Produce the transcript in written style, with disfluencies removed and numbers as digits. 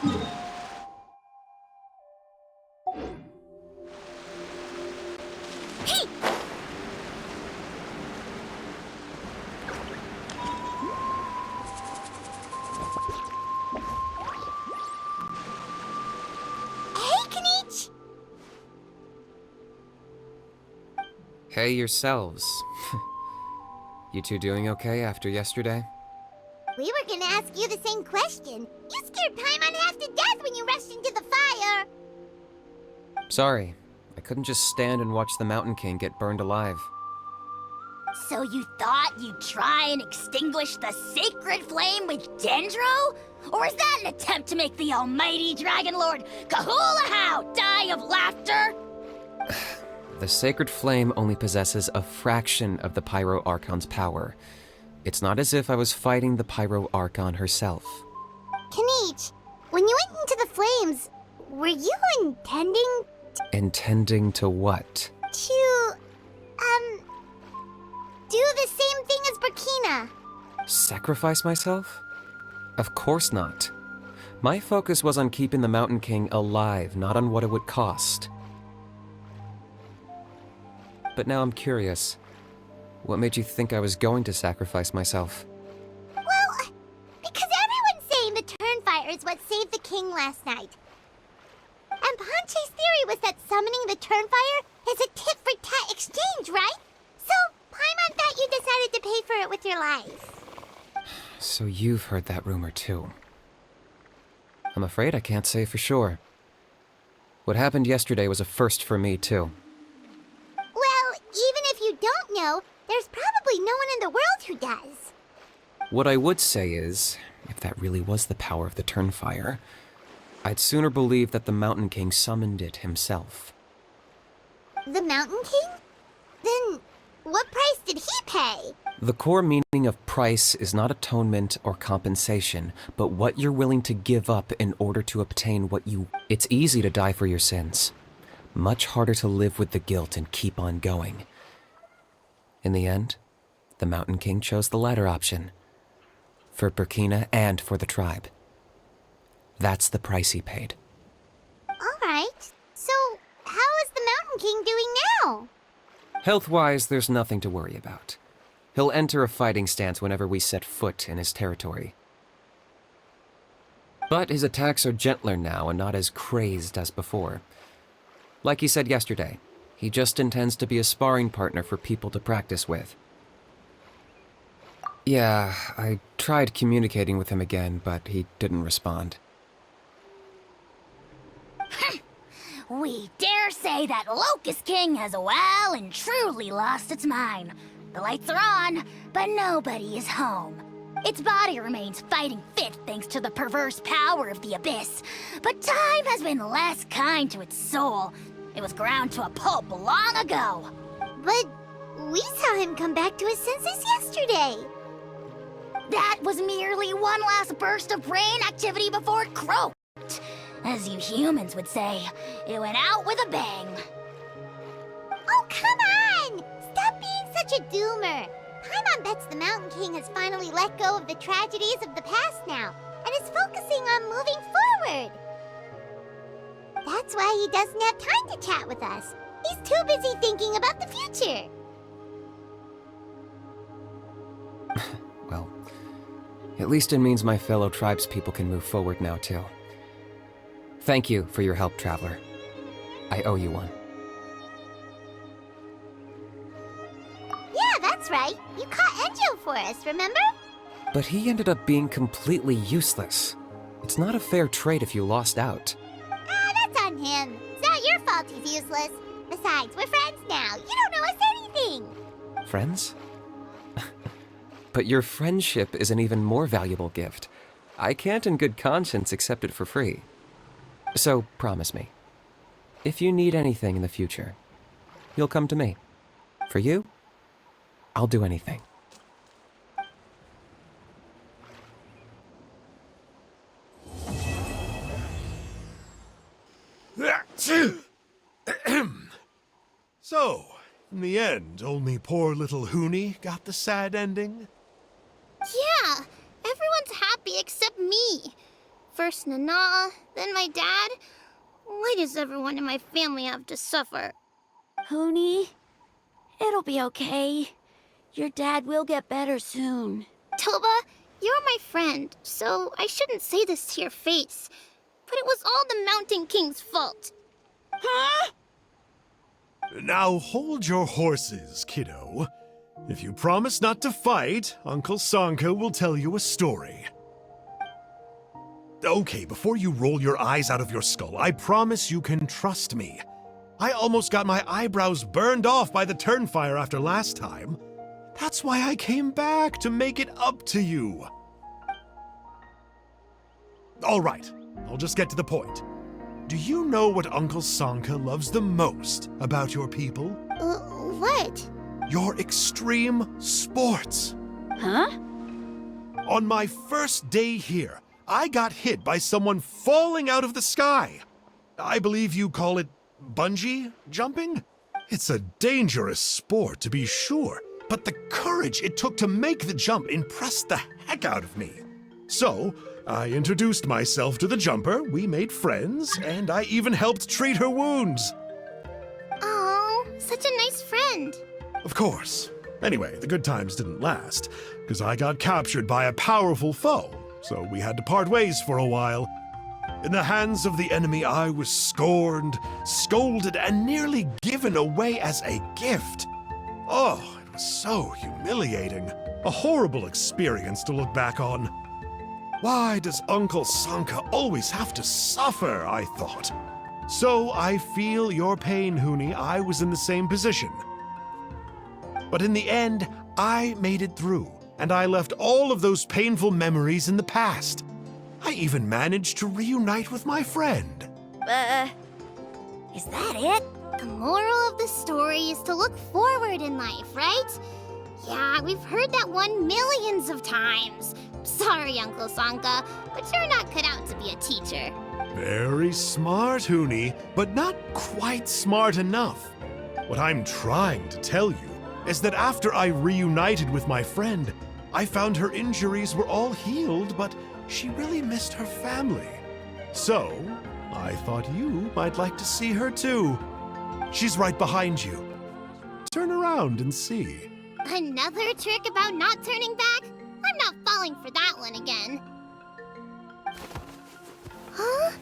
Hey! Hey, Kinich! Hey yourselves. You two doing okay after yesterday? We were gonna ask you the same question. You scared Paimon half to death when you rushed into the fire! Sorry, I couldn't just stand and watch the Mountain King get burned alive. So you thought you'd try and extinguish the sacred flame with Dendro? Or is that an attempt to make the almighty Dragon Lord Kahulahow die of laughter? The sacred flame only possesses a fraction of the Pyro Archon's power. It's not as if I was fighting the Pyro Archon herself. Kinich, when you went into the flames, were you intending Intending to what? to, do the same thing as Burkina? Sacrifice myself? Of course not. My focus was on keeping the Mountain King alive, not on what it would cost. But now I'm curious. What made you think I was going to sacrifice myself? Well, because everyone's saying the Turnfire is what saved the king last night. And Ponche's theory was that summoning the Turnfire is a tit-for-tat exchange, right? So, Paimon thought you decided to pay for it with your life. So you've heard that rumor too. I'm afraid I can't say for sure. What happened yesterday was a first for me too. Well, even if you don't know, there's probably no one in the world who does. What I would say is, if that really was the power of the Turnfire, I'd sooner believe that the Mountain King summoned it himself. The Mountain King? Then, what price did he pay? The core meaning of price is not atonement or compensation, but what you're willing to give up in order to obtain what you... It's easy to die for your sins. Much harder to live with the guilt and keep on going. In the end, the Mountain King chose the latter option. For Burkina and for the tribe. That's the price he paid. Alright, so how is the Mountain King doing now? Health-wise, there's nothing to worry about. He'll enter a fighting stance whenever we set foot in his territory. But his attacks are gentler now and not as crazed as before. Like he said yesterday, he just intends to be a sparring partner for people to practice with. Yeah, I tried communicating with him again, but he didn't respond. We dare say that Locust King has well and truly lost its mind. The lights are on, but nobody is home. Its body remains fighting fit thanks to the perverse power of the Abyss, but time has been less kind to its soul. It was ground to a pulp long ago. But we saw him come back to his senses yesterday. That was merely one last burst of brain activity before it croaked. As you humans would say, it went out with a bang. Oh, come on! Stop being such a doomer. Paimon bets the Mountain King has finally let go of the tragedies of the past now, and is focusing on moving forward. That's why he doesn't have time to chat with us. He's too busy thinking about the future. Well, at least it means my fellow tribespeople can move forward now too. Thank you for your help, Traveler. I owe you one. Yeah, that's right. You caught Enjo for us, remember? But he ended up being completely useless. It's not a fair trade if you lost out. That's on him. It's not your fault he's useless. Besides, we're friends now. You don't know us anything. Friends? But your friendship is an even more valuable gift. I can't in good conscience accept it for free. So, promise me, if you need anything in the future, you'll come to me. For you, I'll do anything. So, in the end, only poor little Huni got the sad ending? Yeah, everyone's happy except me. First Nana, then my dad. Why does everyone in my family have to suffer? Huni, it'll be okay. Your dad will get better soon. Toba, you're my friend, so I shouldn't say this to your face. But it was all the Mountain King's fault. Huh? Now hold your horses, kiddo. If you promise not to fight, Uncle Sanka will tell you a story. Okay, before you roll your eyes out of your skull, I promise you can trust me. I almost got my eyebrows burned off by the Turnfire after last time. That's why I came back, to make it up to you. All right, I'll just get to the point. Do you know what Uncle Sanka loves the most about your people? What? Your extreme sports. Huh? On my first day here, I got hit by someone falling out of the sky. I believe you call it bungee jumping? It's a dangerous sport, to be sure, but the courage it took to make the jump impressed the heck out of me. So, I introduced myself to the jumper, we made friends, and I even helped treat her wounds. Oh, such a nice friend. Of course. Anyway, the good times didn't last, because I got captured by a powerful foe, so we had to part ways for a while. In the hands of the enemy, I was scorned, scolded, and nearly given away as a gift. Oh, it was so humiliating. A horrible experience to look back on. Why does Uncle Sanka always have to suffer, I thought. So I feel your pain, Huni. I was in the same position. But in the end, I made it through, and I left all of those painful memories in the past. I even managed to reunite with my friend. Is that it? The moral of the story is to look forward in life, right? Yeah, we've heard that one millions of times. Sorry, Uncle Sanka, but you're not cut out to be a teacher. Very smart, Huni, but not quite smart enough. What I'm trying to tell you is that after I reunited with my friend, I found her injuries were all healed, but she really missed her family. So, I thought you might like to see her too. She's right behind you. Turn around and see. Another trick about not turning back? I'm not falling for that one again. Huh?